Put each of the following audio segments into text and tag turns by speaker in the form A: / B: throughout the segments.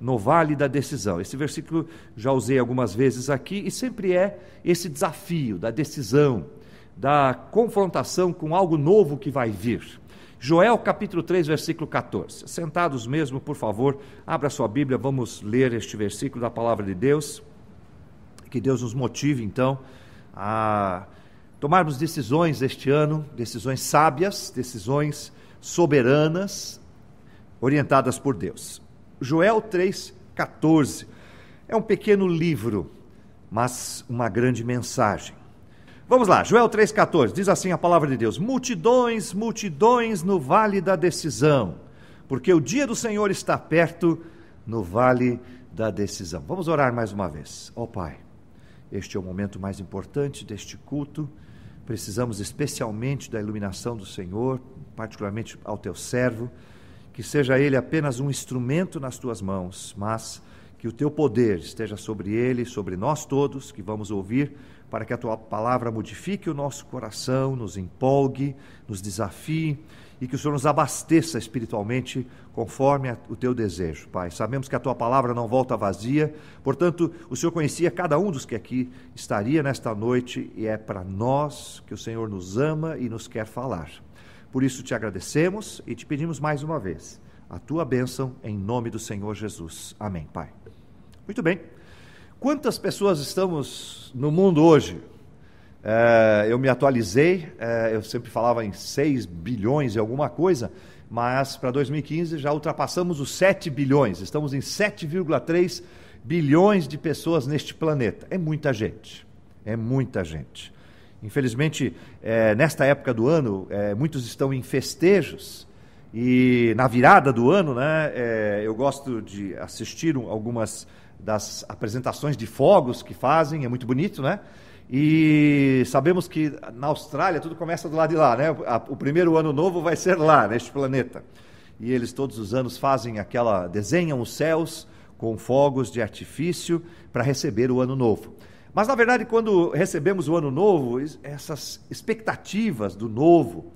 A: no vale da decisão. Esse versículo já usei algumas vezes aqui e sempre é esse desafio da decisão, da confrontação com algo novo que vai vir. Joel capítulo 3, versículo 14. Sentados mesmo, por favor, abra sua Bíblia, vamos ler este versículo da palavra de Deus. Que Deus nos motive então a tomarmos decisões este ano, decisões sábias, decisões soberanas, orientadas por Deus. Joel 3,14 é um pequeno livro, mas uma grande mensagem. Vamos lá, Joel 3,14, diz assim a palavra de Deus: multidões, multidões no vale da decisão, porque o dia do Senhor está perto no vale da decisão. Vamos orar mais uma vez. Ó Pai, este é o momento mais importante deste culto, precisamos especialmente da iluminação do Senhor, particularmente ao teu servo, que seja ele apenas um instrumento nas tuas mãos, mas que o teu poder esteja sobre ele, sobre nós todos que vamos ouvir, para que a tua palavra modifique o nosso coração, nos empolgue, nos desafie e que o Senhor nos abasteça espiritualmente conforme o teu desejo, Pai. Sabemos que a tua palavra não volta vazia, portanto, o Senhor conhecia cada um dos que aqui estaria nesta noite e é para nós que o Senhor nos ama e nos quer falar. Por isso te agradecemos e te pedimos mais uma vez a tua bênção em nome do Senhor Jesus. Amém, Pai. Muito bem. Quantas pessoas estamos no mundo hoje? Eu me atualizei, eu sempre falava em 6 bilhões e alguma coisa, mas para 2015 já ultrapassamos os 7 bilhões, estamos em 7,3 bilhões de pessoas neste planeta. É muita gente, é muita gente. Infelizmente, nesta época do ano, muitos estão em festejos, e na virada do ano, eu gosto de assistir algumas das apresentações de fogos que fazem, é muito bonito, né? E sabemos que na Austrália tudo começa do lado de lá, né? O primeiro ano novo vai ser lá, neste planeta. E eles todos os anos fazem desenham os céus com fogos de artifício para receber o ano novo. Mas, na verdade, quando recebemos o ano novo, essas expectativas do novo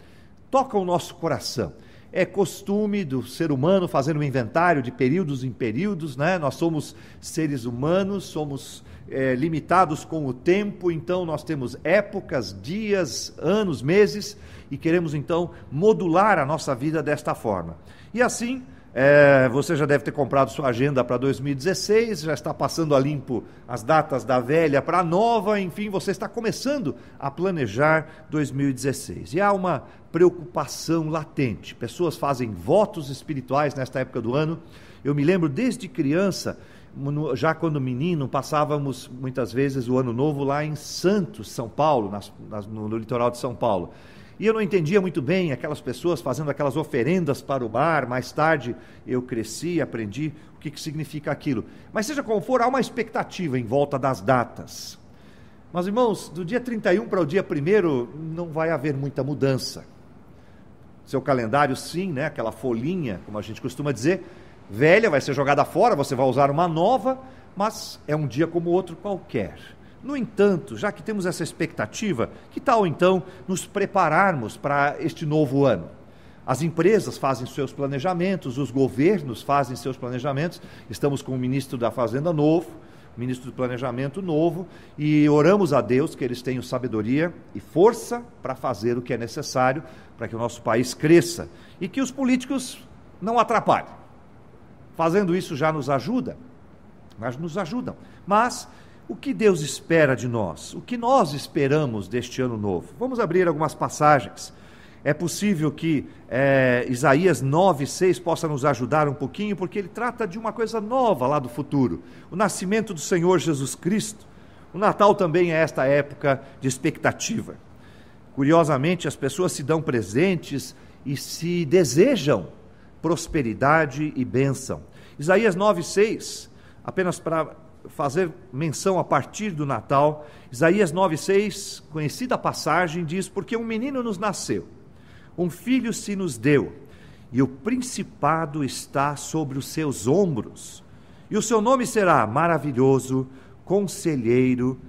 A: tocam o nosso coração. É costume do ser humano fazer um inventário de períodos em períodos, né? Nós somos seres humanos, somos limitados com o tempo, então nós temos épocas, dias, anos, meses, e queremos então modular a nossa vida desta forma. E assim, você já deve ter comprado sua agenda para 2016, já está passando a limpo as datas da velha para a nova, enfim, você está começando a planejar 2016. E há uma preocupação latente, pessoas fazem votos espirituais nesta época do ano. Eu me lembro desde criança, já quando menino, passávamos muitas vezes o ano novo lá em Santos, São Paulo, no litoral de São Paulo. E eu não entendia muito bem aquelas pessoas fazendo aquelas oferendas para o mar. Mais tarde eu cresci e aprendi o que significa aquilo. Mas seja como for, há uma expectativa em volta das datas. Mas, irmãos, do dia 31 para o dia 1º não vai haver muita mudança. Seu calendário, sim, né? Aquela folhinha, como a gente costuma dizer, velha, vai ser jogada fora, você vai usar uma nova, mas é um dia como outro qualquer. No entanto, já que temos essa expectativa, que tal então nos prepararmos para este novo ano? As empresas fazem seus planejamentos, os governos fazem seus planejamentos, estamos com o ministro da Fazenda novo, o ministro do Planejamento novo, e oramos a Deus que eles tenham sabedoria e força para fazer o que é necessário para que o nosso país cresça e que os políticos não atrapalhem. Fazendo isso já nos ajudam, mas o que Deus espera de nós? O que nós esperamos deste ano novo? Vamos abrir algumas passagens. É possível que Isaías 9:6 possa nos ajudar um pouquinho, porque ele trata de uma coisa nova lá do futuro. O nascimento do Senhor Jesus Cristo. O Natal também é esta época de expectativa. Curiosamente, as pessoas se dão presentes e se desejam prosperidade e bênção. Isaías 9:6, apenas para fazer menção a partir do Natal, Isaías 9:6, conhecida passagem, diz: porque um menino nos nasceu, um filho se nos deu, e o principado está sobre os seus ombros, e o seu nome será Maravilhoso Conselheiro,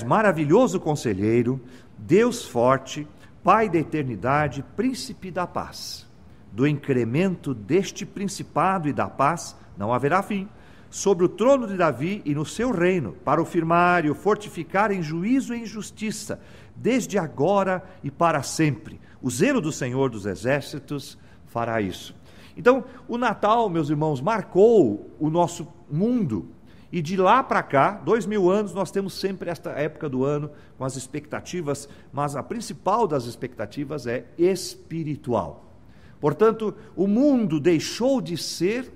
A: Maravilhoso Conselheiro, Deus Forte, Pai da Eternidade, Príncipe da Paz. Do incremento deste principado e da paz não haverá fim, sobre o trono de Davi e no seu reino, para o firmar e o fortificar em juízo e em justiça, desde agora e para sempre. O zelo do Senhor dos Exércitos fará isso. Então, o Natal, meus irmãos, marcou o nosso mundo. E de lá para cá, 2000 anos, nós temos sempre esta época do ano com as expectativas, mas a principal das expectativas é espiritual. Portanto, o mundo deixou de ser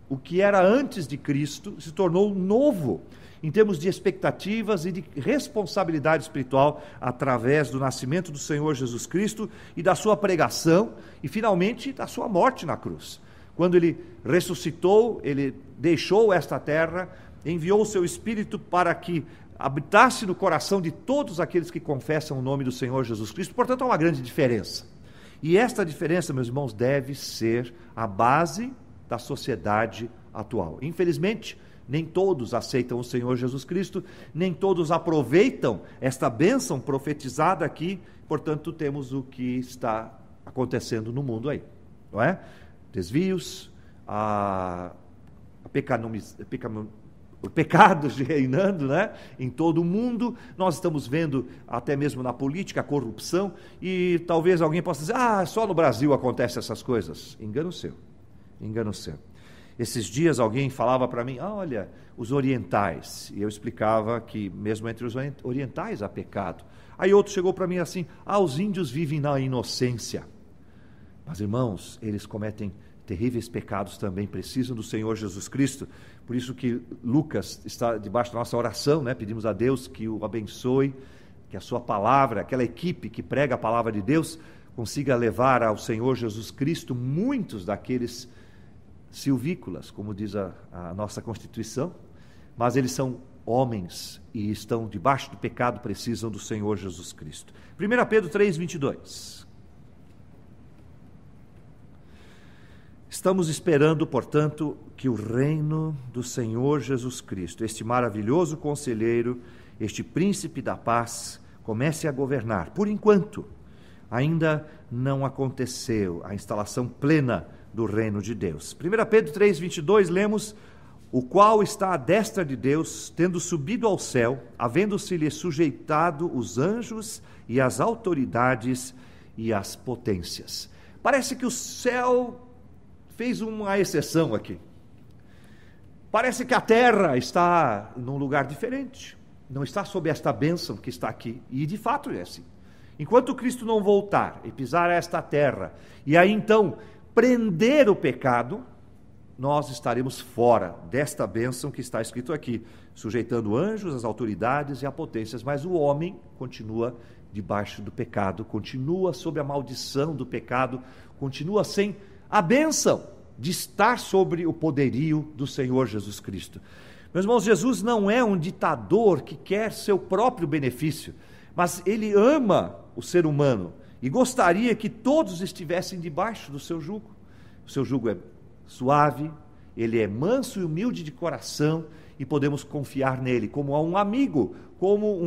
A: o que era antes de Cristo, se tornou novo em termos de expectativas e de responsabilidade espiritual através do nascimento do Senhor Jesus Cristo e da sua pregação e, finalmente, da sua morte na cruz. Quando ele ressuscitou, ele deixou esta terra, enviou o seu Espírito para que habitasse no coração de todos aqueles que confessam o nome do Senhor Jesus Cristo. Portanto, há uma grande diferença. E esta diferença, meus irmãos, deve ser a base da sociedade atual. Infelizmente, nem todos aceitam o Senhor Jesus Cristo, nem todos aproveitam esta bênção profetizada aqui, portanto, temos o que está acontecendo no mundo aí, não é? Desvios, o pecado reinando, né, em todo o mundo. Nós estamos vendo até mesmo na política a corrupção, e talvez alguém possa dizer, só no Brasil acontecem essas coisas. Engano seu, engano seu. Esses dias alguém falava para mim, olha, os orientais, e eu explicava que mesmo entre os orientais há pecado. Aí outro chegou para mim assim, os índios vivem na inocência. Mas irmãos, eles cometem terríveis pecados também, precisam do Senhor Jesus Cristo. Por isso que Lucas está debaixo da nossa oração, né? Pedimos a Deus que o abençoe, que a sua palavra, aquela equipe que prega a palavra de Deus, consiga levar ao Senhor Jesus Cristo muitos daqueles silvícolas, como diz a nossa Constituição, mas eles são homens e estão debaixo do pecado, precisam do Senhor Jesus Cristo. 1 Pedro 3:22. Estamos esperando, portanto, que o reino do Senhor Jesus Cristo, este maravilhoso conselheiro, este príncipe da paz, comece a governar. Por enquanto, ainda não aconteceu a instalação plena do reino de Deus. 1 Pedro 3:22, lemos, o qual está à destra de Deus, tendo subido ao céu, havendo-se-lhe sujeitado os anjos e as autoridades e as potências. Parece que o céu fez uma exceção aqui. Parece que a terra está num lugar diferente, não está sob esta bênção que está aqui, e de fato é assim. Enquanto Cristo não voltar e pisar esta terra, e aí então prender o pecado, nós estaremos fora desta bênção que está escrito aqui, sujeitando anjos, as autoridades e as potências, mas o homem continua debaixo do pecado, continua sob a maldição do pecado, continua sem a bênção de estar sobre o poderio do Senhor Jesus Cristo. Meus irmãos, Jesus não é um ditador que quer seu próprio benefício, mas ele ama o ser humano e gostaria que todos estivessem debaixo do seu jugo. O seu jugo é suave, ele é manso e humilde de coração, e podemos confiar nele como um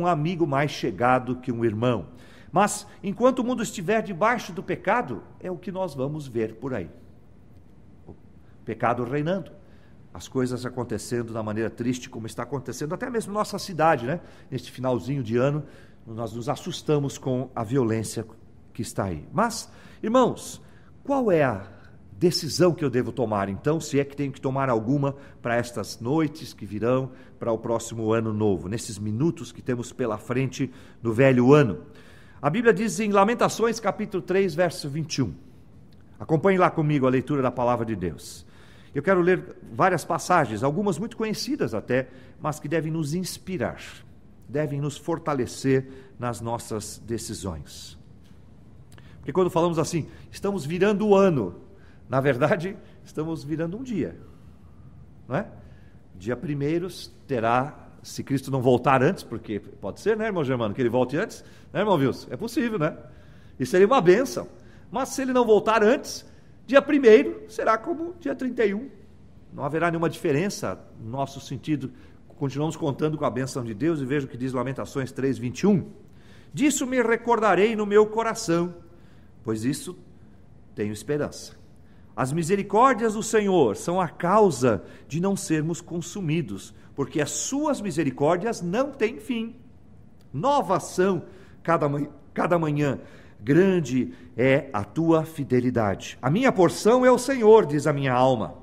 A: amigo mais chegado que um irmão. Mas enquanto o mundo estiver debaixo do pecado, é o que nós vamos ver por aí. O pecado reinando, as coisas acontecendo da maneira triste como está acontecendo, até mesmo na nossa cidade, né? Neste finalzinho de ano, nós nos assustamos com a violência que está aí. Mas, irmãos, qual é a decisão que eu devo tomar, então, se é que tenho que tomar alguma para estas noites que virão, para o próximo ano novo, nesses minutos que temos pela frente no velho ano? A Bíblia diz em Lamentações, capítulo 3, verso 21. Acompanhe lá comigo a leitura da palavra de Deus. Eu quero ler várias passagens, algumas muito conhecidas até, mas que devem nos inspirar, devem nos fortalecer nas nossas decisões. Porque quando falamos assim, estamos virando o ano, na verdade, estamos virando um dia, não é? Dia 1º terá, se Cristo não voltar antes, porque pode ser, né, irmão Germano, que ele volte antes, né, irmão Wilson? É possível, né? Isso seria uma bênção. Mas se ele não voltar antes, dia 1º será como dia 31. Não haverá nenhuma diferença no nosso sentido. Continuamos contando com a bênção de Deus, e veja o que diz Lamentações 3, 21. Disso me recordarei no meu coração, pois isso tenho esperança. As misericórdias do Senhor são a causa de não sermos consumidos, porque as suas misericórdias não têm fim. Novas são cada manhã, grande é a tua fidelidade. A minha porção é o Senhor, diz a minha alma,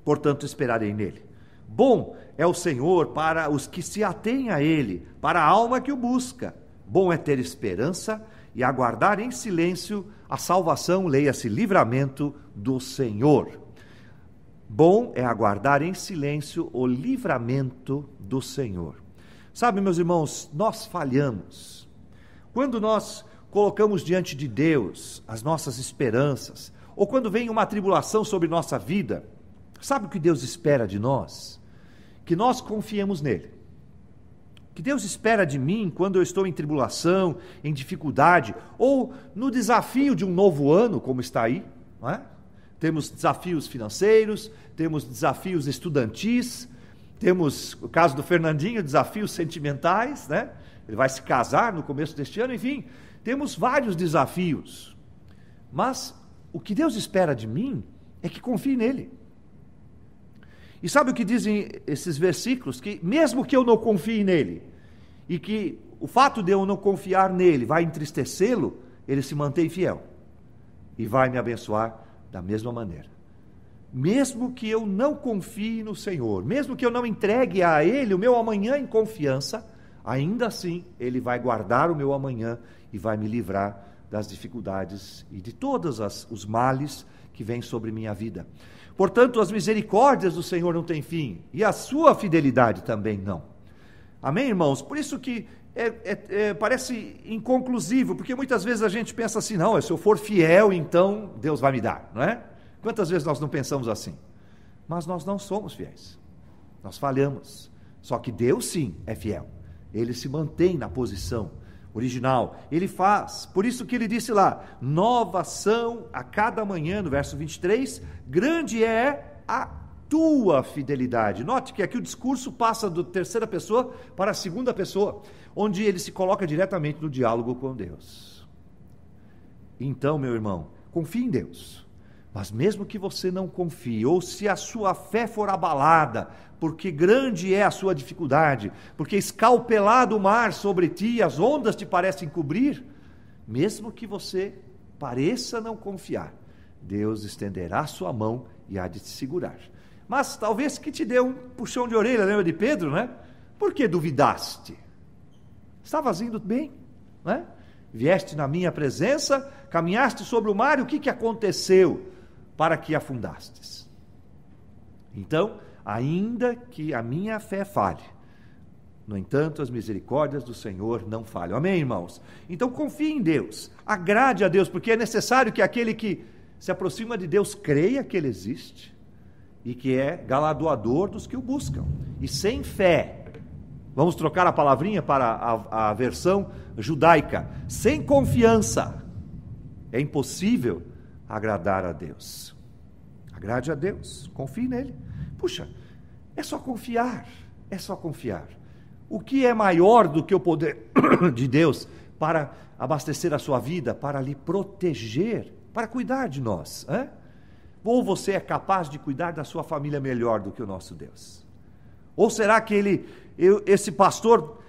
A: portanto esperarei nele. Bom é o Senhor para os que se atêm a ele, para a alma que o busca. Bom é ter esperança e aguardar em silêncio a salvação, leia-se livramento do Senhor. Bom é aguardar em silêncio o livramento do Senhor. Sabe, meus irmãos, nós falhamos. Quando nós colocamos diante de Deus as nossas esperanças, ou quando vem uma tribulação sobre nossa vida, sabe o que Deus espera de nós? Que nós confiemos nele. Que Deus espera de mim quando eu estou em tribulação, em dificuldade, ou no desafio de um novo ano, como está aí, não é? Temos desafios financeiros, temos desafios estudantis, temos, o caso do Fernandinho, desafios sentimentais, né? Ele vai se casar no começo deste ano, enfim, temos vários desafios. Mas o que Deus espera de mim é que confie nele. E sabe o que dizem esses versículos? Que mesmo que eu não confie nele, e que o fato de eu não confiar nele vai entristecê-lo, ele se mantém fiel e vai me abençoar da mesma maneira. Mesmo que eu não confie no Senhor, mesmo que eu não entregue a ele o meu amanhã em confiança, ainda assim ele vai guardar o meu amanhã e vai me livrar das dificuldades e de todos os males que vêm sobre minha vida. Portanto, as misericórdias do Senhor não têm fim, e a sua fidelidade também não. Amém, irmãos? Por isso que parece inconclusivo, porque muitas vezes a gente pensa assim, não, se eu for fiel, então Deus vai me dar, não é? Quantas vezes nós não pensamos assim? Mas nós não somos fiéis, nós falhamos, só que Deus sim é fiel, ele se mantém na posição original, ele faz, por isso que ele disse lá, novas são a cada manhã, no verso 23, grande é a tua fidelidade. Note que aqui o discurso passa da terceira pessoa para a segunda pessoa, onde ele se coloca diretamente no diálogo com Deus. Então, meu irmão, confie em Deus, mas mesmo que você não confie, ou se a sua fé for abalada, porque grande é a sua dificuldade, porque escalpelado o mar sobre ti, as ondas te parecem cobrir, mesmo que você pareça não confiar, Deus estenderá a sua mão e há de te segurar. Mas talvez que te dê um puxão de orelha, lembra de Pedro, né? Por que duvidaste? Estavas indo bem, né? Vieste na minha presença, caminhaste sobre o mar, e o que aconteceu para que afundastes? Então, ainda que a minha fé falhe, no entanto, as misericórdias do Senhor não falham. Amém, irmãos? Então, confie em Deus, agrade a Deus, porque é necessário que aquele que se aproxima de Deus creia que Ele existe e que é galardoador dos que o buscam. E sem fé, vamos trocar a palavrinha para a versão judaica, sem confiança, é impossível agradar a Deus. Agrade a Deus, confie nele. Puxa, é só confiar, é só confiar. O que é maior do que o poder de Deus para abastecer a sua vida, para lhe proteger, para cuidar de nós? Hein? Ou você é capaz de cuidar da sua família melhor do que o nosso Deus? Ou será que esse pastor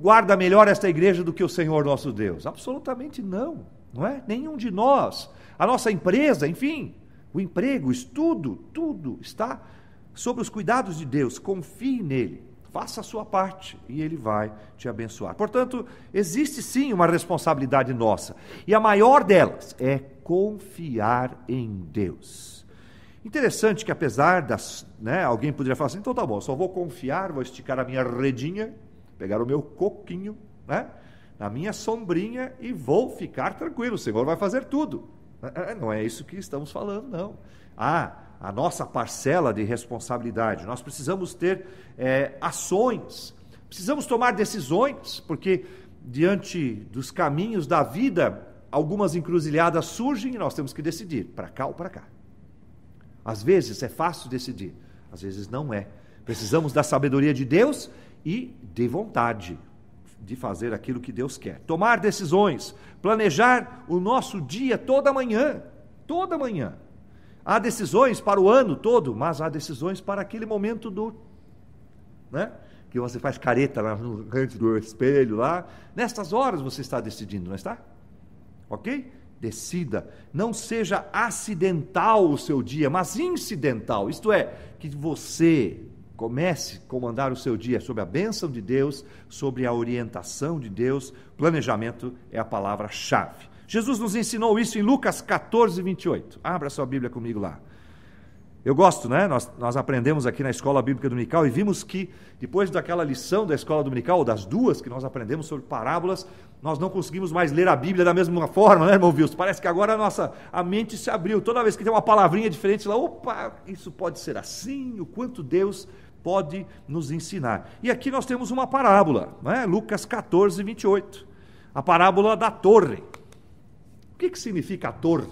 A: guarda melhor esta igreja do que o Senhor nosso Deus? Absolutamente não, não é? Nenhum de nós. A nossa empresa, enfim, o emprego, o estudo, tudo está sob os cuidados de Deus. Confie nele, faça a sua parte e ele vai te abençoar. Portanto, existe sim uma responsabilidade nossa, e a maior delas é confiar em Deus. Interessante que apesar alguém poderia falar assim, então tá bom, só vou confiar, vou esticar a minha redinha, pegar o meu coquinho, na minha sombrinha e vou ficar tranquilo, o Senhor vai fazer tudo. Não é isso que estamos falando, não. A nossa parcela de responsabilidade, nós precisamos ter ações, precisamos tomar decisões, porque diante dos caminhos da vida, algumas encruzilhadas surgem e nós temos que decidir, para cá ou para cá. Às vezes é fácil decidir, às vezes não é. Precisamos da sabedoria de Deus e de vontade de fazer aquilo que Deus quer. Tomar decisões, planejar o nosso dia toda manhã, Há decisões para o ano todo, mas há decisões para aquele momento né? Que você faz careta lá no canto do espelho lá. Nestas horas você está decidindo, não está? Ok? Decida. Não seja acidental o seu dia, mas incidental. Isto é, que você comece a comandar o seu dia sob a bênção de Deus, sobre a orientação de Deus. Planejamento é a palavra-chave. Jesus nos ensinou isso em Lucas 14, 28. Abra sua Bíblia comigo lá. Eu gosto, né? Nós aprendemos aqui na Escola Bíblica Dominical e vimos que, depois daquela lição da Escola Dominical, ou das duas que nós aprendemos sobre parábolas, nós não conseguimos mais ler a Bíblia da mesma forma, né, irmão Wilson? Parece que agora a mente se abriu. Toda vez que tem uma palavrinha diferente, lá, opa, isso pode ser assim, o quanto Deus pode nos ensinar. E aqui nós temos uma parábola, né? Lucas 14, 28. A parábola da torre. O que significa a torre?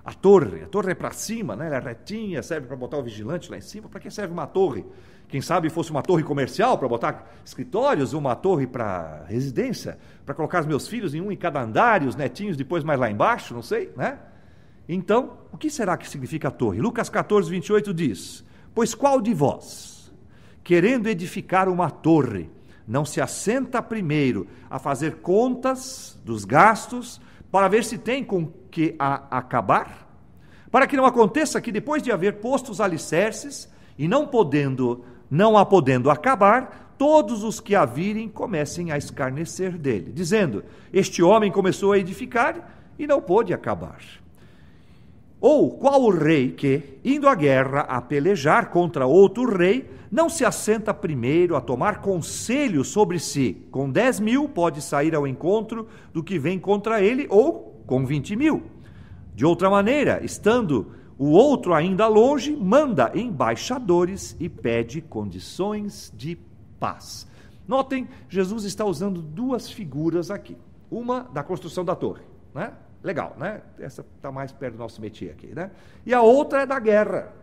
A: A torre é para cima, né? Ela é retinha, serve para botar o vigilante lá em cima. Para que serve uma torre? Quem sabe fosse uma torre comercial para botar escritórios, uma torre para residência, para colocar os meus filhos em cada andar e os netinhos depois mais lá embaixo, não sei, né? Então, o que será que significa a torre? Lucas 14, 28 diz: pois qual de vós, querendo edificar uma torre, não se assenta primeiro a fazer contas dos gastos, para ver se tem com que a acabar? Para que não aconteça que depois de haver posto os alicerces, e não a podendo acabar, todos os que a virem comecem a escarnecer dele, dizendo: este homem começou a edificar e não pôde acabar. Ou qual o rei que, indo à guerra a pelejar contra outro rei, não se assenta primeiro a tomar conselho sobre si? Com 10.000 pode sair ao encontro do que vem contra ele, ou com 20.000. De outra maneira, estando o outro ainda longe, manda embaixadores e pede condições de paz. Notem, Jesus está usando duas figuras aqui. Uma da construção da torre, né? Legal, né? Essa está mais perto do nosso métier aqui, né? E a outra é da guerra.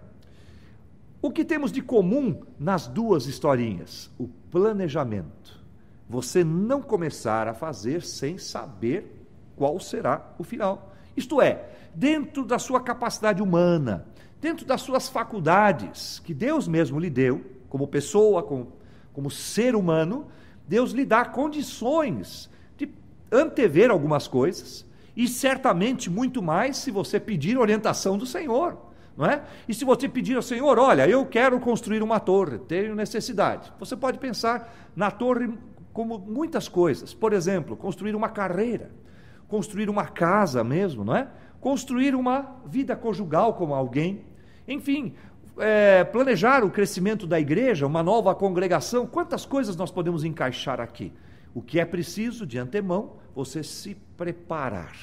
A: O que temos de comum nas duas historinhas? O planejamento. Você não começar a fazer sem saber qual será o final. Isto é, dentro da sua capacidade humana, dentro das suas faculdades, que Deus mesmo lhe deu, como pessoa, como ser humano, Deus lhe dá condições de antever algumas coisas, e certamente muito mais se você pedir orientação do Senhor, não é? E se você pedir ao Senhor: olha, eu quero construir uma torre, tenho necessidade. Você pode pensar na torre como muitas coisas. Por exemplo, construir uma carreira, construir uma casa mesmo, não é? Construir uma vida conjugal com alguém, enfim, planejar o crescimento da igreja, uma nova congregação. Quantas coisas nós podemos encaixar aqui? O que é preciso, de antemão, você se preparar,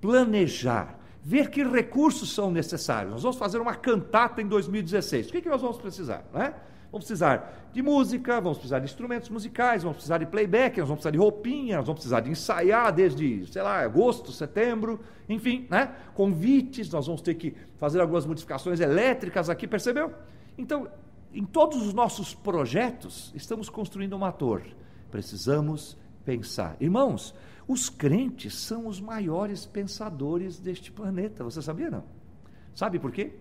A: planejar, ver que recursos são necessários. Nós vamos fazer uma cantata em 2016. O que nós vamos precisar, né? Vamos precisar de música, vamos precisar de instrumentos musicais, vamos precisar de playback, nós vamos precisar de roupinha, nós vamos precisar de ensaiar desde, agosto, setembro, enfim, né? Convites, nós vamos ter que fazer algumas modificações elétricas aqui, percebeu? Então, em todos os nossos projetos, estamos construindo uma torre. Precisamos pensar. Irmãos, os crentes são os maiores pensadores deste planeta, você sabia não? Sabe por quê?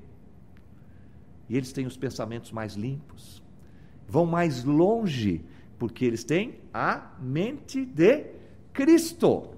A: E eles têm os pensamentos mais limpos, vão mais longe, porque eles têm a mente de Cristo.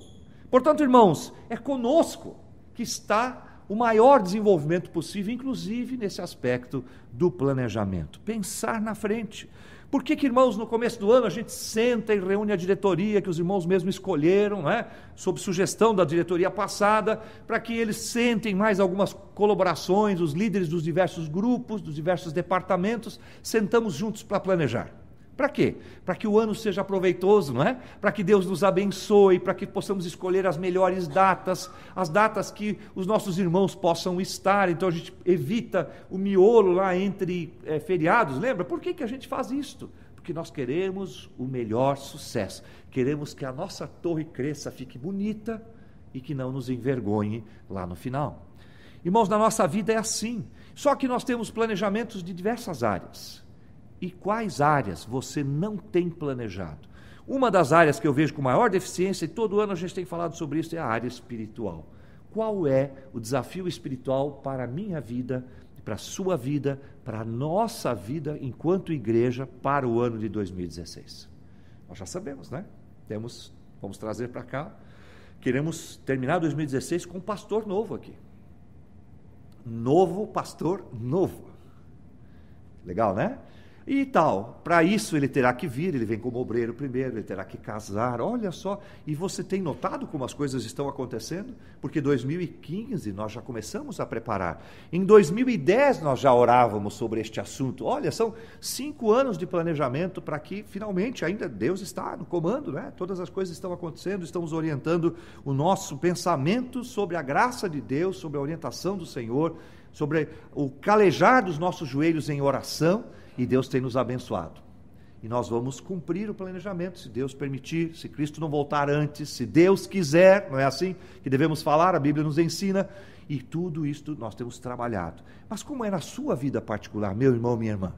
A: Portanto, irmãos, é conosco que está o maior desenvolvimento possível, inclusive nesse aspecto do planejamento. Pensar na frente. Por que, irmãos, no começo do ano a gente senta e reúne a diretoria que os irmãos mesmo escolheram, né, sob sugestão da diretoria passada, para que eles sentem mais algumas colaborações, os líderes dos diversos grupos, dos diversos departamentos, sentamos juntos para planejar. Para quê? Para que o ano seja proveitoso, não é? Para que Deus nos abençoe, para que possamos escolher as melhores datas, as datas que os nossos irmãos possam estar. Então a gente evita o miolo lá entre feriados, lembra? Por que a gente faz isto? Porque nós queremos o melhor sucesso, queremos que a nossa torre cresça, fique bonita e que não nos envergonhe lá no final. Irmãos, na nossa vida é assim, só que nós temos planejamentos de diversas áreas. E quais áreas você não tem planejado? Uma das áreas que eu vejo com maior deficiência, e todo ano a gente tem falado sobre isso, é a área espiritual. qual é o desafio espiritual para a minha vida, para a sua vida, para a nossa vida enquanto igreja para o ano de 2016. Nós já sabemos, né? Vamos trazer para cá, queremos terminar 2016 com um pastor novo aqui. Novo pastor novo. Legal, né? E tal, para isso ele terá que vir, ele vem como obreiro primeiro, ele terá que casar, olha só, e você tem notado como as coisas estão acontecendo? Porque 2015 nós já começamos a preparar, em 2010 nós já orávamos sobre este assunto, olha, são 5 anos de planejamento para que finalmente ainda Deus está no comando, né? Todas as coisas estão acontecendo, estamos orientando o nosso pensamento sobre a graça de Deus, sobre a orientação do Senhor, sobre o calejar dos nossos joelhos em oração, e Deus tem nos abençoado. E nós vamos cumprir o planejamento, se Deus permitir, se Cristo não voltar antes, se Deus quiser, não é assim que devemos falar, a Bíblia nos ensina, e tudo isto nós temos trabalhado. Mas como é na sua vida particular, meu irmão, minha irmã?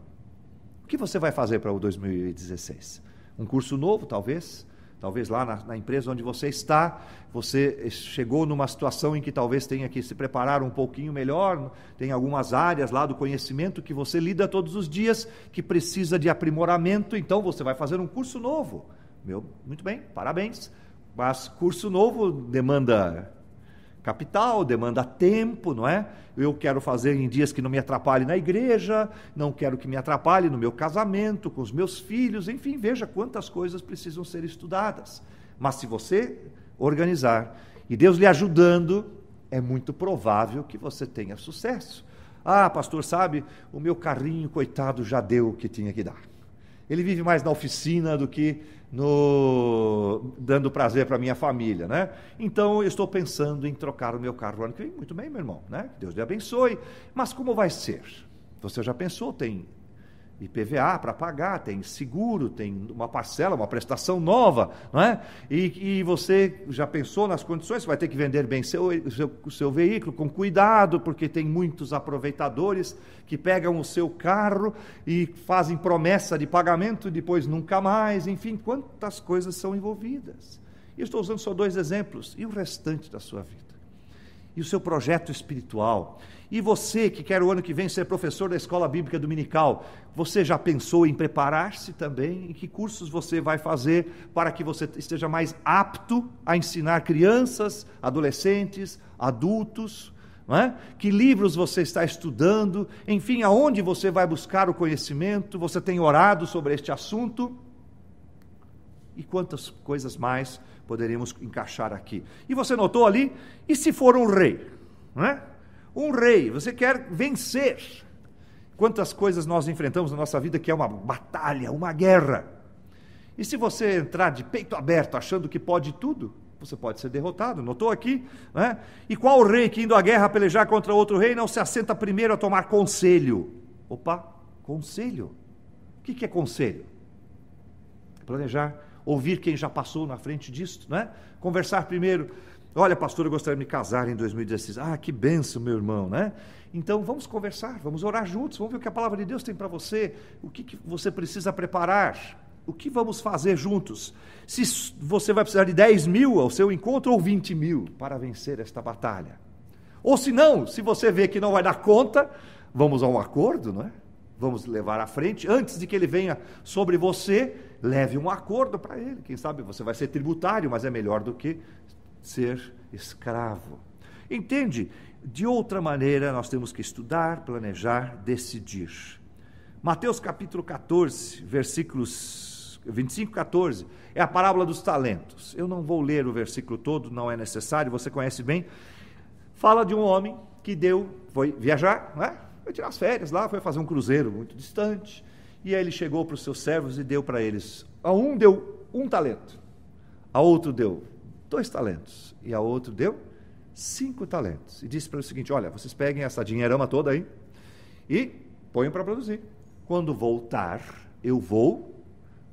A: O que você vai fazer para o 2016? Um curso novo, talvez? Talvez lá na empresa onde você está, você chegou numa situação em que talvez tenha que se preparar um pouquinho melhor, tem algumas áreas lá do conhecimento que você lida todos os dias, que precisa de aprimoramento, então você vai fazer um curso novo. Muito bem, parabéns. Mas curso novo demanda capital, demanda tempo, não é? Eu quero fazer em dias que não me atrapalhe na igreja, não quero que me atrapalhe no meu casamento, com os meus filhos, enfim, veja quantas coisas precisam ser estudadas. Mas se você organizar, e Deus lhe ajudando, é muito provável que você tenha sucesso. Ah, pastor, sabe, o meu carrinho, coitado, já deu o que tinha que dar. Ele vive mais na oficina do que dando prazer para a minha família, né? Então eu estou pensando em trocar o meu carro no ano que vem. Muito bem, meu irmão, né? Deus lhe abençoe. Mas como vai ser? Você já pensou? Tem IPVA para pagar, tem seguro, tem uma parcela, uma prestação nova, não é? E você já pensou nas condições? Você vai ter que vender bem o seu veículo com cuidado, porque tem muitos aproveitadores que pegam o seu carro e fazem promessa de pagamento e depois nunca mais, enfim, quantas coisas são envolvidas. E eu estou usando só 2 exemplos, e o restante da sua vida? E o seu projeto espiritual? E você que quer o ano que vem ser professor da escola bíblica dominical, você já pensou em preparar-se também? Em que cursos você vai fazer para que você esteja mais apto a ensinar crianças, adolescentes, adultos? Não é? Que livros você está estudando? Enfim, aonde você vai buscar o conhecimento? Você tem orado sobre este assunto? E quantas coisas mais poderíamos encaixar aqui? E você notou ali? E se for um rei? Não é? Um rei, você quer vencer. Quantas coisas nós enfrentamos na nossa vida que é uma batalha, uma guerra. E se você entrar de peito aberto, achando que pode tudo, você pode ser derrotado. Notou aqui? Né? E qual rei que indo à guerra a pelejar contra outro rei não se assenta primeiro a tomar conselho? Opa, conselho. O que é conselho? Planejar, ouvir quem já passou na frente disso, né? Conversar primeiro. Olha, pastor, eu gostaria de me casar em 2016. Ah, que bênção, meu irmão, né? Então, vamos conversar, vamos orar juntos, vamos ver o que a palavra de Deus tem para você, o que você precisa preparar, o que vamos fazer juntos. Se você vai precisar de 10 mil ao seu encontro ou 20 mil para vencer esta batalha. Ou se não, se você vê que não vai dar conta, vamos a um acordo, não é? Vamos levar à frente, antes de que ele venha sobre você, leve um acordo para ele. Quem sabe você vai ser tributário, mas é melhor do que ser escravo. Entende? De outra maneira, nós temos que estudar, planejar, decidir. Mateus capítulo 14, versículos 25 e 14, é a parábola dos talentos. Eu não vou ler o versículo todo, não é necessário, você conhece bem. Fala de um homem que foi viajar, não é? Foi tirar as férias lá, foi fazer um cruzeiro muito distante, e aí ele chegou para os seus servos e deu para eles. A um deu 1 talento, a outro deu 2 talentos, e a outro deu 5 talentos. E disse para ele o seguinte: olha, vocês peguem essa dinheirama toda aí e ponham para produzir. Quando voltar, eu vou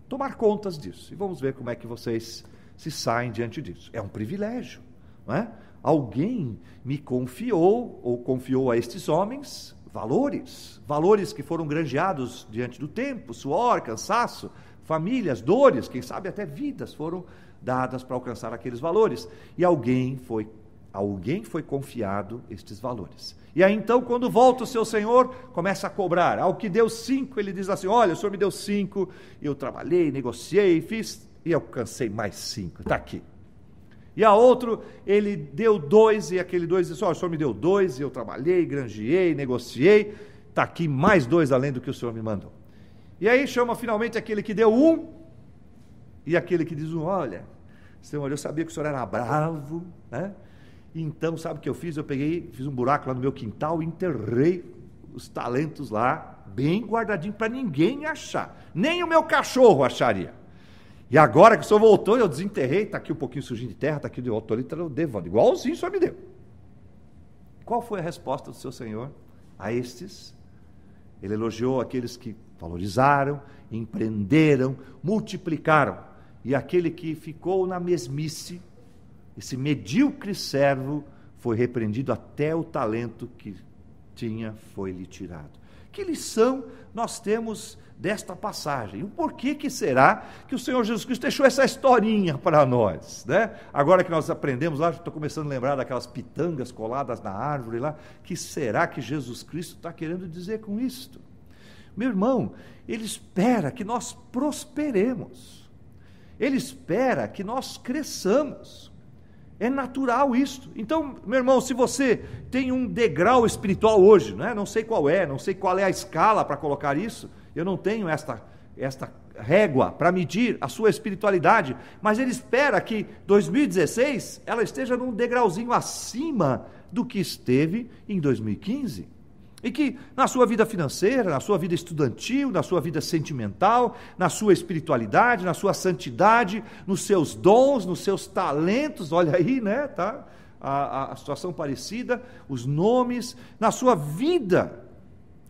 A: tomar contas disso. E vamos ver como é que vocês se saem diante disso. É um privilégio, não é? Alguém me confiou, ou confiou a estes homens, valores que foram granjeados diante do tempo, suor, cansaço, famílias, dores, quem sabe até vidas foram dadas para alcançar aqueles valores. E alguém foi Alguém foi confiado estes valores. E aí então, quando volta o seu senhor, começa a cobrar. Ao que deu 5, ele diz assim: olha, o senhor me deu 5, eu trabalhei, negociei, fiz, e alcancei mais 5, está aqui. E a outro, ele deu 2, e aquele 2 disse: olha, o senhor me deu 2, e eu trabalhei, granjeei, negociei, está aqui mais 2 além do que o senhor me mandou. E aí chama finalmente aquele que deu 1, e aquele que diz: olha, senhor, eu sabia que o senhor era bravo, né? Então, sabe o que eu fiz? Eu peguei, fiz um buraco lá no meu quintal e enterrei os talentos lá, bem guardadinho, para ninguém achar. Nem o meu cachorro acharia. E agora que o senhor voltou, eu desenterrei, está aqui um pouquinho sujinho de terra, está aqui de outro ali, eu devo, igualzinho o senhor me deu. Qual foi a resposta do seu senhor a estes? Ele elogiou aqueles que valorizaram, empreenderam, multiplicaram. E aquele que ficou na mesmice, esse medíocre servo, foi repreendido, até o talento que tinha foi-lhe tirado. Que lição nós temos desta passagem? O porquê que será que o Senhor Jesus Cristo deixou essa historinha para nós, né? Agora que nós aprendemos lá, estou começando a lembrar daquelas pitangas coladas na árvore lá, que será que Jesus Cristo está querendo dizer com isto? Meu irmão, Ele espera que nós prosperemos, Ele espera que nós cresçamos. É natural isso. Então, meu irmão, se você tem um degrau espiritual hoje, né? Não sei qual é a escala para colocar isso, eu não tenho esta régua para medir a sua espiritualidade, mas Ele espera que 2016 ela esteja num degrauzinho acima do que esteve em 2015. E que na sua vida financeira, na sua vida estudantil, na sua vida sentimental, na sua espiritualidade, na sua santidade, nos seus dons, nos seus talentos, olha aí, né, tá? A situação parecida, os nomes, na sua vida,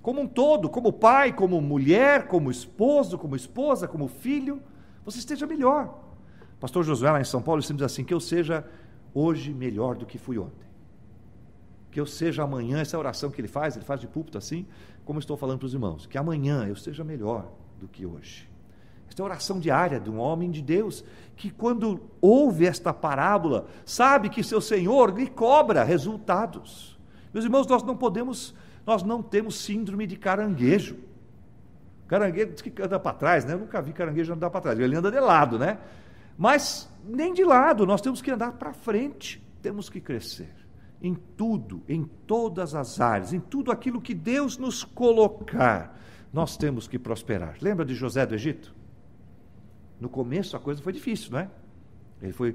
A: como um todo, como pai, como mulher, como esposo, como esposa, como filho, você esteja melhor. Pastor Josué, lá em São Paulo, sempre diz assim: que eu seja hoje melhor do que fui ontem. Que eu seja amanhã, essa é a oração que ele faz de púlpito assim, como eu estou falando para os irmãos, que amanhã eu seja melhor do que hoje. Esta é a oração diária de um homem de Deus, que quando ouve esta parábola, sabe que seu Senhor lhe cobra resultados. Meus irmãos, nós não temos síndrome de caranguejo. Caranguejo diz que anda para trás, né? Eu nunca vi caranguejo andar para trás, ele anda de lado, né? Mas nem de lado, nós temos que andar para frente, temos que crescer. Em tudo, em todas as áreas, em tudo aquilo que Deus nos colocar, nós temos que prosperar. Lembra de José do Egito? No começo a coisa foi difícil, não é? Ele foi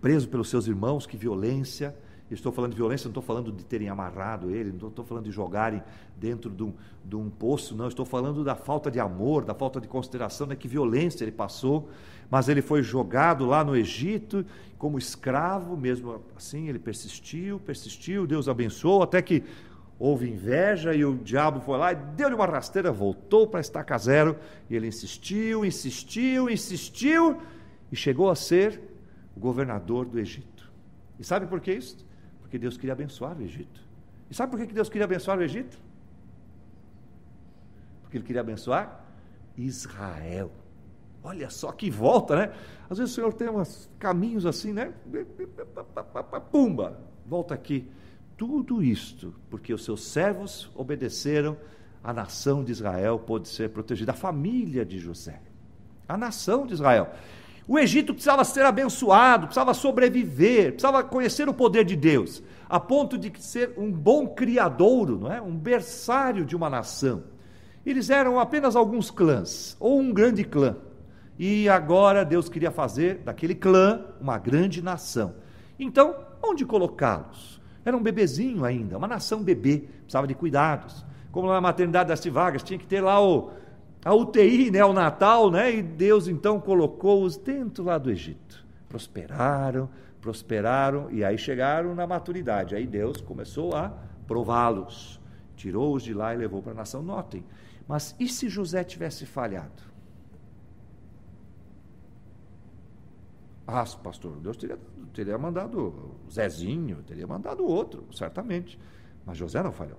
A: preso pelos seus irmãos, que violência. Eu estou falando de violência, não estou falando de terem amarrado ele, não estou falando de jogarem dentro de um poço, não, estou falando da falta de amor, da falta de consideração, né? Que violência ele passou, mas ele foi jogado lá no Egito como escravo, mesmo assim ele persistiu, Deus abençoou, até que houve inveja e o diabo foi lá e deu-lhe uma rasteira, voltou para a estaca zero, e ele insistiu, e chegou a ser o governador do Egito. E sabe por que isso? Porque Deus queria abençoar o Egito. E sabe por que Deus queria abençoar o Egito? Porque Ele queria abençoar Israel. Olha só que volta, né? Às vezes o Senhor tem uns caminhos assim, né? Pumba, volta aqui. Tudo isto porque os seus servos obedeceram, a nação de Israel pôde ser protegida, a família de José, a nação de Israel. O Egito precisava ser abençoado, precisava sobreviver, precisava conhecer o poder de Deus, a ponto de ser um bom criadouro, não é? Um berçário de uma nação. Eles eram apenas alguns clãs, ou um grande clã, e agora Deus queria fazer daquele clã uma grande nação. Então, onde colocá-los? Era um bebezinho ainda, uma nação bebê, precisava de cuidados. Como lá na maternidade das Vargas, tinha que ter lá a UTI, né, o Natal, né, e Deus então colocou-os dentro lá do Egito. Prosperaram, e aí chegaram na maturidade. Aí Deus começou a prová-los, tirou-os de lá e levou para a nação. Notem, mas e se José tivesse falhado? Ah, pastor, Deus teria mandado o Zezinho, teria mandado outro, certamente. Mas José não falhou.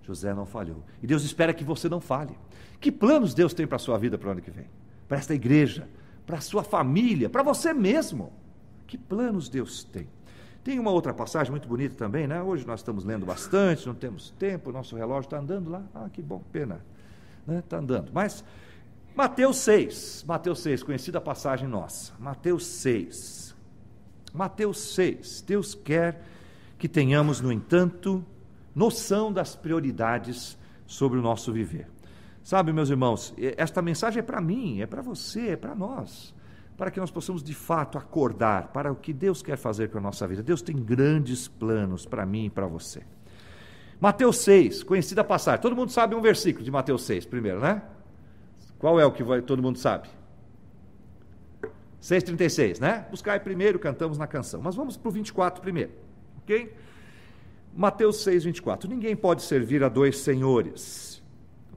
A: José não falhou. E Deus espera que você não falhe. Que planos Deus tem para a sua vida para o ano que vem? Para esta igreja, para a sua família, para você mesmo. Que planos Deus tem? Tem uma outra passagem muito bonita também, né? Hoje nós estamos lendo bastante, não temos tempo, o nosso relógio está andando lá. Ah, que bom, pena, né? Está andando. Mas Mateus 6, conhecida passagem nossa. Mateus 6, Deus quer que tenhamos, no entanto, noção das prioridades sobre o nosso viver. Sabe, meus irmãos, esta mensagem é para mim, é para você, é para nós, para que nós possamos de fato acordar para o que Deus quer fazer com a nossa vida. Deus tem grandes planos para mim e para você. Mateus 6, conhecida passagem. Todo mundo sabe um versículo de Mateus 6 primeiro, né? Qual é o que todo mundo sabe? 6,36, né? Buscai primeiro, cantamos na canção. Mas vamos para o 24 primeiro, ok? Mateus 6, 24. Ninguém pode servir a dois senhores,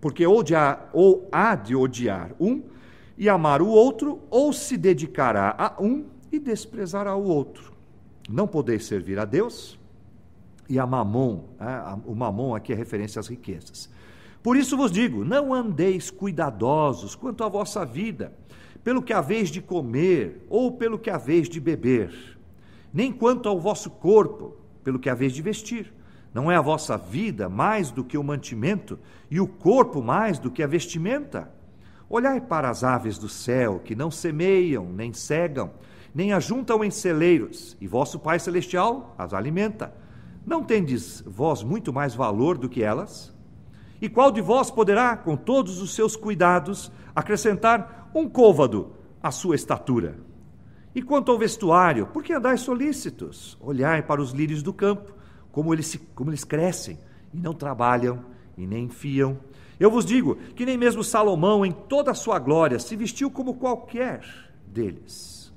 A: porque ou há de odiar um e amar o outro, ou se dedicará a um e desprezará o outro. Não podeis servir a Deus e a Mamon. O Mamon aqui é referência às riquezas. Por isso vos digo, não andeis cuidadosos quanto à vossa vida, pelo que haveis de comer ou pelo que haveis de beber, nem quanto ao vosso corpo, pelo que haveis de vestir. Não é a vossa vida mais do que o mantimento, e o corpo mais do que a vestimenta? Olhai para as aves do céu, que não semeiam, nem cegam, nem ajuntam em celeiros, e vosso Pai Celestial as alimenta. Não tendes vós muito mais valor do que elas? E qual de vós poderá, com todos os seus cuidados, acrescentar um côvado à sua estatura? E quanto ao vestuário, por que andais solícitos? Olhai para os lírios do campo, como eles crescem, e não trabalham, e nem fiam. Eu vos digo que nem mesmo Salomão, em toda a sua glória, se vestiu como qualquer deles.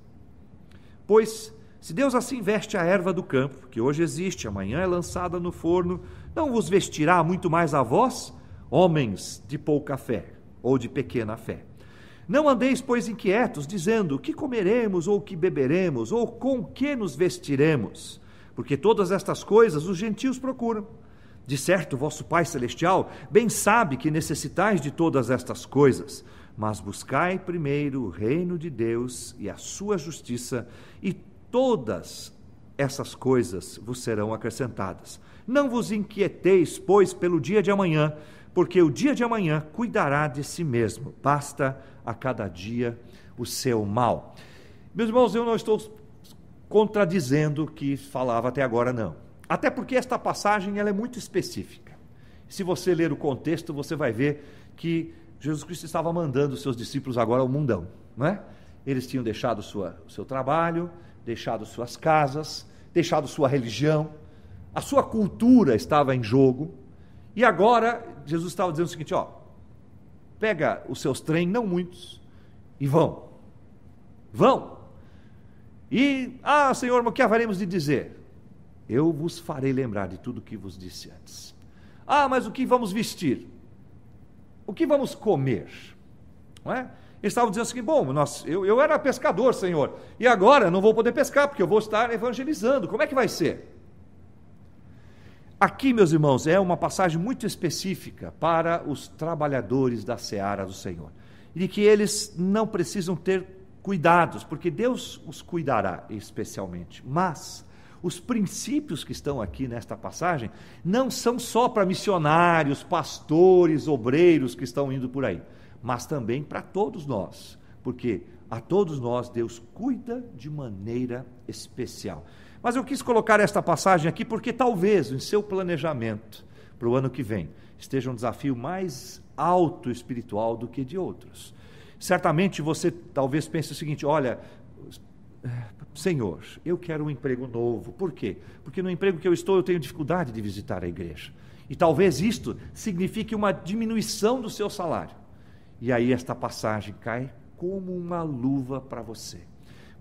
A: Pois, se Deus assim veste a erva do campo, que hoje existe, amanhã é lançada no forno, não vos vestirá muito mais a vós, homens de pouca fé, ou de pequena fé? Não andeis, pois, inquietos, dizendo, o que comeremos, ou o que beberemos, ou com que nos vestiremos? Porque todas estas coisas os gentios procuram. De certo, vosso Pai Celestial bem sabe que necessitais de todas estas coisas, mas buscai primeiro o reino de Deus e a sua justiça, e todas essas coisas vos serão acrescentadas. Não vos inquieteis, pois, pelo dia de amanhã, porque o dia de amanhã cuidará de si mesmo. Basta a cada dia o seu mal. Meus irmãos, eu não estou contradizendo o que falava até agora, não. Até porque esta passagem ela é muito específica. Se você ler o contexto, você vai ver que Jesus Cristo estava mandando os seus discípulos agora ao mundão, não é? Eles tinham deixado o seu trabalho, deixado suas casas, deixado sua religião, a sua cultura estava em jogo, e agora Jesus estava dizendo o seguinte, pega os seus trem, não muitos, e vão, e, Senhor, mas o que haveremos de dizer? Eu vos farei lembrar de tudo o que vos disse antes. Mas o que vamos vestir? O que vamos comer? Não é? Eles estavam dizendo assim, eu era pescador, Senhor, e agora não vou poder pescar, porque eu vou estar evangelizando, como é que vai ser? Aqui, meus irmãos, é uma passagem muito específica para os trabalhadores da seara do Senhor, e de que eles não precisam ter cuidados, porque Deus os cuidará especialmente, mas os princípios que estão aqui nesta passagem não são só para missionários, pastores, obreiros que estão indo por aí, mas também para todos nós, porque a todos nós Deus cuida de maneira especial. Mas eu quis colocar esta passagem aqui porque talvez em seu planejamento para o ano que vem esteja um desafio mais alto espiritual do que de outros. Certamente você talvez pense o seguinte, olha, Senhor, eu quero um emprego novo. Por quê? Porque no emprego que eu estou eu tenho dificuldade de visitar a igreja. E talvez isto signifique uma diminuição do seu salário. E aí esta passagem cai como uma luva para você.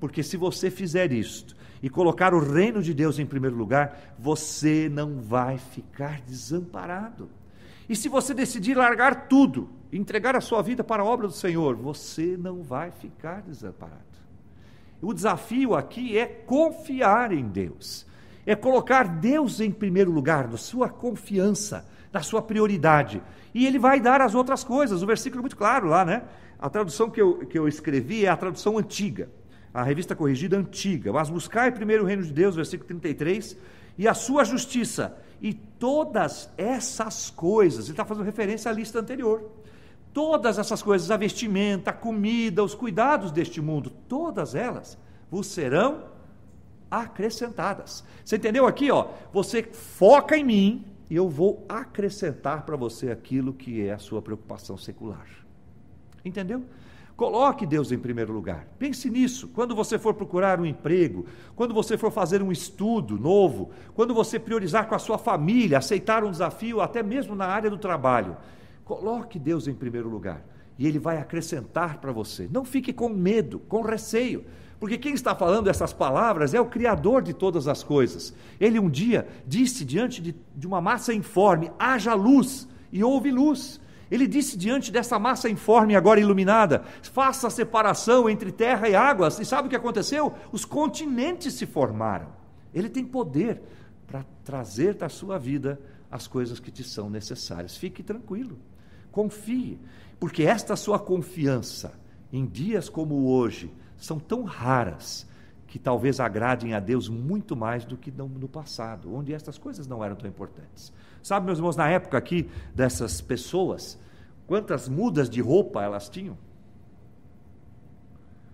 A: Porque se você fizer isto e colocar o reino de Deus em primeiro lugar, você não vai ficar desamparado. E se você decidir largar tudo, entregar a sua vida para a obra do Senhor, você não vai ficar desamparado. O desafio aqui é confiar em Deus, é colocar Deus em primeiro lugar, na sua confiança, na sua prioridade, e Ele vai dar as outras coisas. O versículo é muito claro lá, né? A tradução que eu escrevi é a tradução antiga. a revista corrigida antiga. Mas buscai primeiro o reino de Deus, versículo 33, e a sua justiça, e todas essas coisas, ele está fazendo referência à lista anterior, todas essas coisas, a vestimenta, a comida, os cuidados deste mundo, todas elas vos serão acrescentadas. Você entendeu aqui? Você foca em mim e eu vou acrescentar para você aquilo que é a sua preocupação secular. Entendeu? Coloque Deus em primeiro lugar. Pense nisso. Quando você for procurar um emprego, quando você for fazer um estudo novo, quando você priorizar com a sua família, aceitar um desafio, até mesmo na área do trabalho, coloque Deus em primeiro lugar e Ele vai acrescentar para você. Não fique com medo, com receio, porque quem está falando essas palavras é o Criador de todas as coisas. Ele um dia disse diante de uma massa informe, haja luz, e houve luz. Ele disse diante dessa massa informe agora iluminada, faça a separação entre terra e águas, e sabe o que aconteceu? Os continentes se formaram. Ele tem poder para trazer da sua vida as coisas que te são necessárias. Fique tranquilo, confie, porque esta sua confiança em dias como hoje são tão raras que talvez agradem a Deus muito mais do que no passado, onde estas coisas não eram tão importantes. Sabe, meus irmãos, na época aqui dessas pessoas, quantas mudas de roupa elas tinham?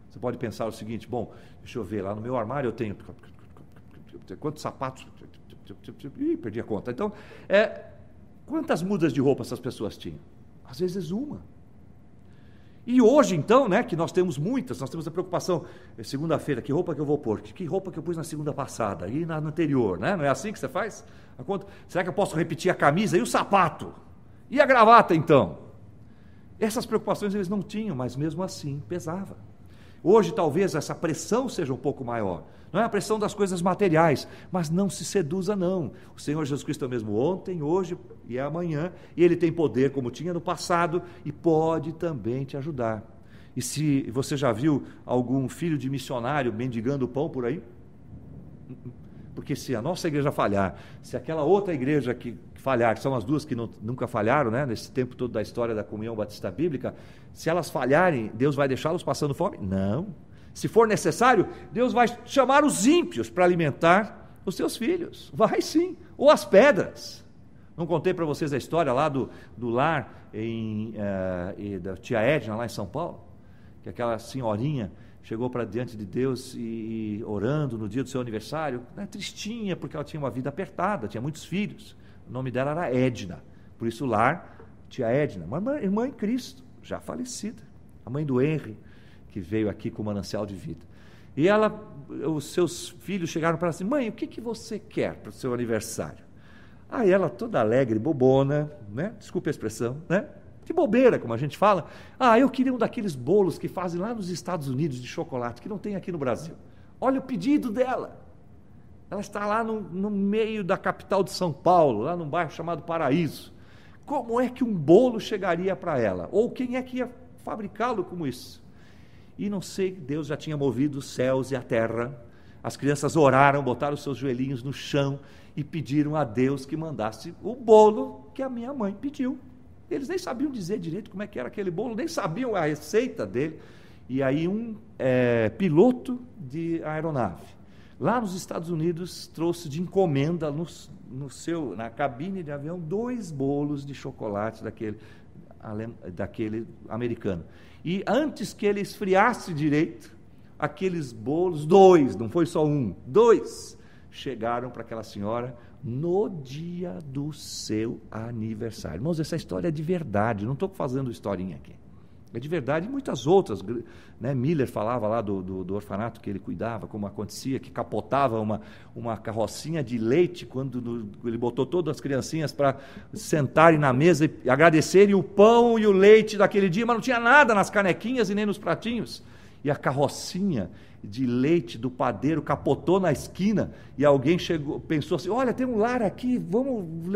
A: Você pode pensar o seguinte, bom, deixa eu ver, lá no meu armário eu tenho quantos sapatos? Ih, perdi a conta. Então, quantas mudas de roupa essas pessoas tinham? Às vezes uma. E hoje, então, que nós temos muitas, nós temos a preocupação, segunda-feira, que roupa que eu vou pôr? Que roupa que eu pus na segunda passada e na anterior, né? Não é assim que você faz? Será que eu posso repetir a camisa e o sapato? E a gravata, então? Essas preocupações eles não tinham, mas mesmo assim pesava. Hoje, talvez, essa pressão seja um pouco maior. Não é a pressão das coisas materiais, mas não se seduza, não. O Senhor Jesus Cristo é o mesmo ontem, hoje e amanhã, e Ele tem poder como tinha no passado, e pode também te ajudar. E se você já viu algum filho de missionário mendigando pão por aí? Porque se a nossa igreja falhar, se aquela outra igreja que falhar, que são as duas que nunca falharam, nesse tempo todo da história da Comunhão Batista Bíblica, se elas falharem, Deus vai deixá-los passando fome? Não. Se for necessário, Deus vai chamar os ímpios para alimentar os seus filhos. Vai sim. Ou as pedras. Não contei para vocês a história lá do lar da tia Edna, lá em São Paulo? Que aquela senhorinha chegou para diante de Deus e orando no dia do seu aniversário, tristinha, porque ela tinha uma vida apertada, tinha muitos filhos. O nome dela era Edna. Por isso lar, tia Edna, uma irmã em Cristo, já falecida. A mãe do Henry, que veio aqui com o manancial de vida. E os seus filhos chegaram para ela assim, mãe, o que você quer para o seu aniversário? Aí ela toda alegre, bobona, desculpe a expressão, de bobeira, como a gente fala, eu queria um daqueles bolos que fazem lá nos Estados Unidos de chocolate, que não tem aqui no Brasil. Olha o pedido dela. Ela está lá no meio da capital de São Paulo, lá num bairro chamado Paraíso. Como é que um bolo chegaria para ela? Ou quem é que ia fabricá-lo como isso? E não sei, Deus já tinha movido os céus e a terra. As crianças oraram, botaram os seus joelhinhos no chão e pediram a Deus que mandasse o bolo que a minha mãe pediu. Eles nem sabiam dizer direito como é que era aquele bolo, nem sabiam a receita dele. E aí um piloto de aeronave, lá nos Estados Unidos, trouxe de encomenda na cabine de avião 2 bolos de chocolate daquele americano. E antes que ele esfriasse direito, aqueles bolos, 2, não foi só 1, 2, chegaram para aquela senhora no dia do seu aniversário. Irmãos, essa história é de verdade, não estou fazendo historinha aqui. É de verdade, e muitas outras, Miller falava lá do orfanato que ele cuidava, como acontecia, que capotava uma carrocinha de leite, quando ele botou todas as criancinhas para sentarem na mesa e agradecerem o pão e o leite daquele dia, mas não tinha nada nas canequinhas e nem nos pratinhos. E a carrocinha de leite do padeiro capotou na esquina, e alguém pensou assim, olha, tem um lar aqui,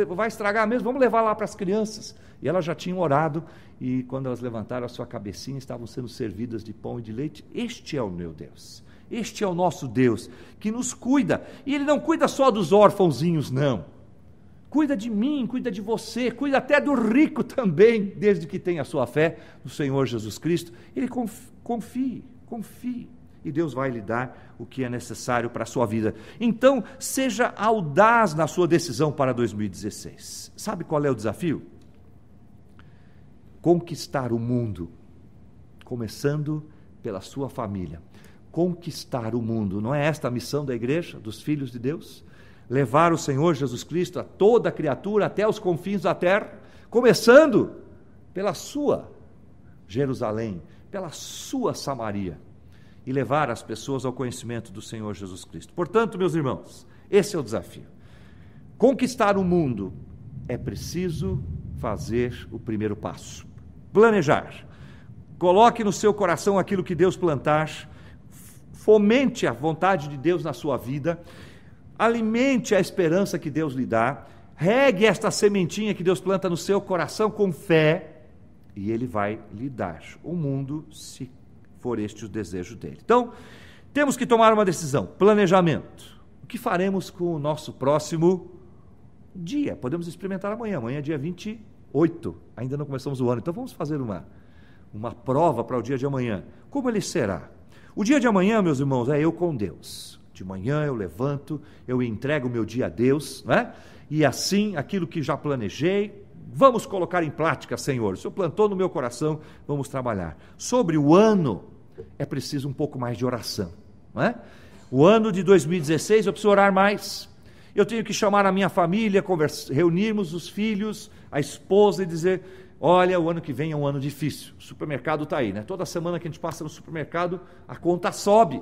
A: vai estragar mesmo, vamos levar lá para as crianças. E elas já tinham orado, e quando elas levantaram a sua cabecinha, estavam sendo servidas de pão e de leite. Este é o meu Deus, este é o nosso Deus, que nos cuida, e Ele não cuida só dos órfãozinhos, não. Cuida de mim, cuida de você, cuida até do rico também, desde que tenha a sua fé no Senhor Jesus Cristo. Ele confie. e Deus vai lhe dar o que é necessário para a sua vida. Então, seja audaz na sua decisão para 2016. Sabe qual é o desafio? Conquistar o mundo, começando pela sua família. Conquistar o mundo, não é esta a missão da igreja, dos filhos de Deus? Levar o Senhor Jesus Cristo a toda criatura, até os confins da terra, começando pela sua Jerusalém, pela sua Samaria, e levar as pessoas ao conhecimento do Senhor Jesus Cristo. Portanto, meus irmãos, esse é o desafio. Conquistar o mundo, é preciso fazer o primeiro passo. Planejar. Coloque no seu coração aquilo que Deus plantar, fomente a vontade de Deus na sua vida, alimente a esperança que Deus lhe dá, regue esta sementinha que Deus planta no seu coração com fé, e Ele vai lhe dar o mundo, se for este o desejo dele. Então, temos que tomar uma decisão, planejamento. O que faremos com o nosso próximo dia? Podemos experimentar amanhã é dia 28, ainda não começamos o ano, então vamos fazer uma prova para o dia de amanhã. Como ele será? O dia de amanhã, meus irmãos, é eu com Deus. De manhã eu levanto, eu entrego o meu dia a Deus, né? E assim, aquilo que já planejei, vamos colocar em prática, Senhor. O Senhor plantou no meu coração, vamos trabalhar. Sobre o ano, é preciso um pouco mais de oração, não é? O ano de 2016, eu preciso orar mais. Eu tenho que chamar a minha família, reunirmos os filhos, a esposa e dizer: olha, o ano que vem é um ano difícil, o supermercado está aí, né? Toda semana que a gente passa no supermercado, a conta sobe.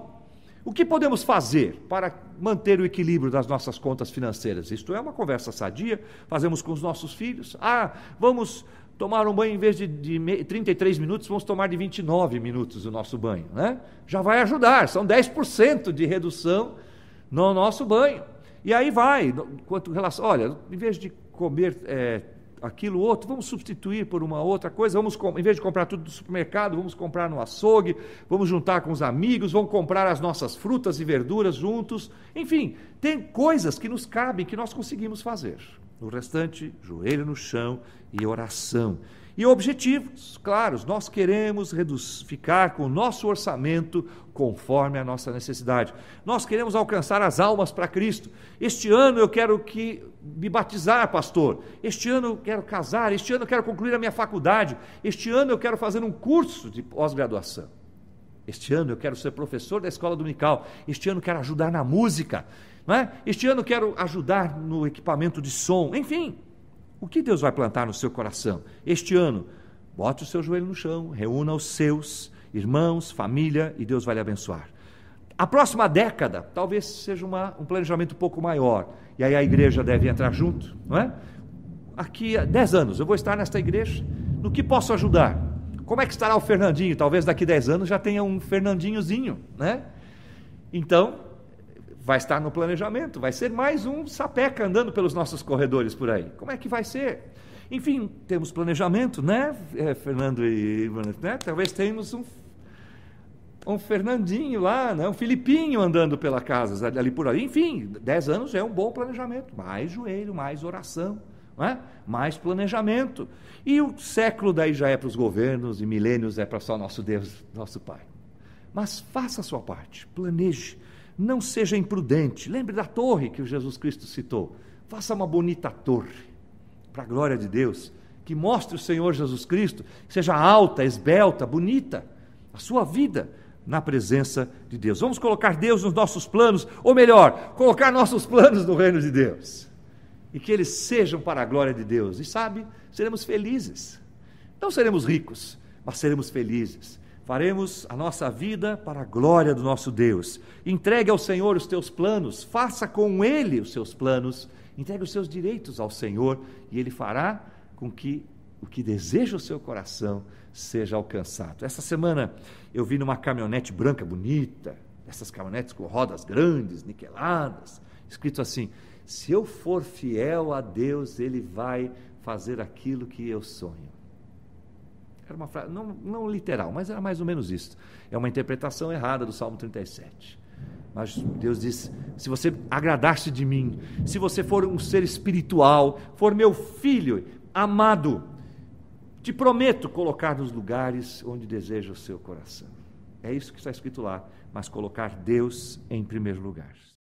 A: O que podemos fazer para manter o equilíbrio das nossas contas financeiras? Isto é uma conversa sadia, fazemos com os nossos filhos. Vamos tomar um banho, em vez de 33 minutos, vamos tomar de 29 minutos o nosso banho, né? Já vai ajudar, são 10% de redução no nosso banho. E aí vai, olha, em vez de comer aquilo outro, vamos substituir por uma outra coisa, em vez de comprar tudo do supermercado, vamos comprar no açougue, vamos juntar com os amigos, vamos comprar as nossas frutas e verduras juntos, enfim, tem coisas que nos cabem, que nós conseguimos fazer. O restante, joelho no chão e oração. E objetivos, claros, nós queremos ficar com o nosso orçamento conforme a nossa necessidade. Nós queremos alcançar as almas para Cristo. Este ano eu quero me batizar, pastor. Este ano eu quero casar. Este ano eu quero concluir a minha faculdade. Este ano eu quero fazer um curso de pós-graduação. Este ano eu quero ser professor da escola dominical. Este ano eu quero ajudar na música, não é? Este ano eu quero ajudar no equipamento de som. Enfim, o que Deus vai plantar no seu coração? Este ano, bote o seu joelho no chão, reúna os seus irmãos, família, e Deus vai lhe abençoar. A próxima década, talvez seja um planejamento um pouco maior, e aí a igreja deve entrar junto, não é? Aqui a 10 anos, eu vou estar nesta igreja, no que posso ajudar? Como é que estará o Fernandinho? Talvez daqui 10 anos já tenha um Fernandinhozinho, né? Então, vai estar no planejamento, vai ser mais um sapeca andando pelos nossos corredores por aí. Como é que vai ser? Enfim, temos planejamento, né, Fernando e né? Talvez tenhamos um Fernandinho lá, né? Um Filipinho andando pela casa, ali por ali. Enfim, 10 anos é um bom planejamento. Mais joelho, mais oração, não é? Mais planejamento. E o século daí já é para os governos, e milênios é para só nosso Deus, nosso Pai. Mas faça a sua parte, planeje. Não seja imprudente. Lembre da torre que o Jesus Cristo citou. Faça uma bonita torre, para a glória de Deus, que mostre o Senhor Jesus Cristo, que seja alta, esbelta, bonita, a sua vida na presença de Deus. Vamos colocar Deus nos nossos planos, ou melhor, colocar nossos planos no reino de Deus, e que eles sejam para a glória de Deus. E sabe, seremos felizes. Não seremos ricos, mas seremos felizes. Faremos a nossa vida para a glória do nosso Deus. Entregue ao Senhor os teus planos, faça com Ele os seus planos, entregue os seus direitos ao Senhor, e Ele fará com que o que deseja o seu coração seja alcançado. Essa semana eu vi numa caminhonete branca bonita, essas caminhonetes com rodas grandes, niqueladas, escrito assim: se eu for fiel a Deus, Ele vai fazer aquilo que eu sonho. Era uma frase, não literal, mas era mais ou menos isso. É uma interpretação errada do Salmo 37. Mas Deus diz: se você agradar-se de mim, se você for um ser espiritual, for meu filho amado, te prometo colocar nos lugares onde deseja o seu coração. É isso que está escrito lá, mas colocar Deus em primeiro lugar.